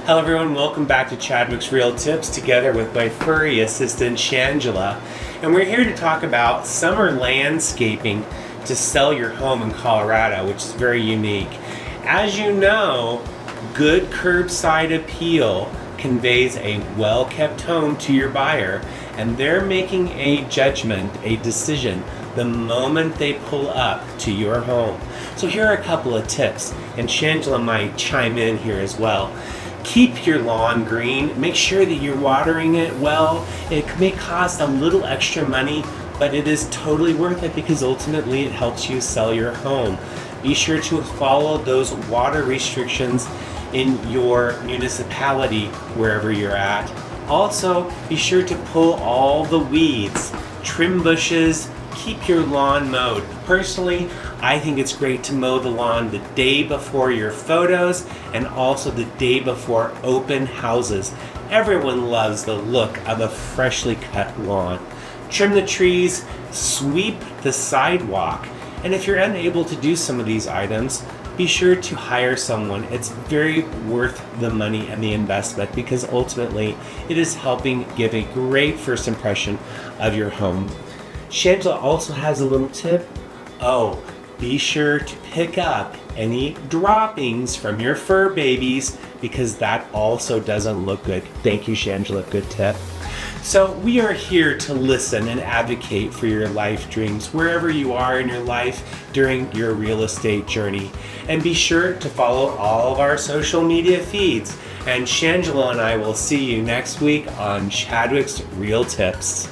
Hello everyone, welcome back to Chadwick's Real Tips together with my furry assistant Shangela. And we're here to talk about summer landscaping to sell your home in Colorado, which is very unique. As you know, good curbside appeal conveys a well-kept home to your buyer, and they're making a judgment, a decision, the moment they pull up to your home. So here are a couple of tips, and Shangela might chime in here as well. Keep your lawn green. Make sure that you're watering it well. It may cost a little extra money, but it is totally worth it because ultimately it helps you sell your home. Be sure to follow those water restrictions in your municipality wherever you're at. Also, be sure to pull all the weeds, trim bushes, keep your lawn mowed. Personally, I think it's great to mow the lawn the day before your photos and also the day before open houses. Everyone loves the look of a freshly cut lawn. Trim the trees, sweep the sidewalk, and if you're unable to do some of these items, be sure to hire someone. It's very worth the money and the investment because ultimately it is helping give a great first impression of your home. Shangela also has a little tip. Be sure to pick up any droppings from your fur babies because that also doesn't look good. Thank you, Shangela. Good tip. So we are here to listen and advocate for your life dreams wherever you are in your life during your real estate journey. And be sure to follow all of our social media feeds. And Shangela and I will see you next week on Chadwick's Real Tips.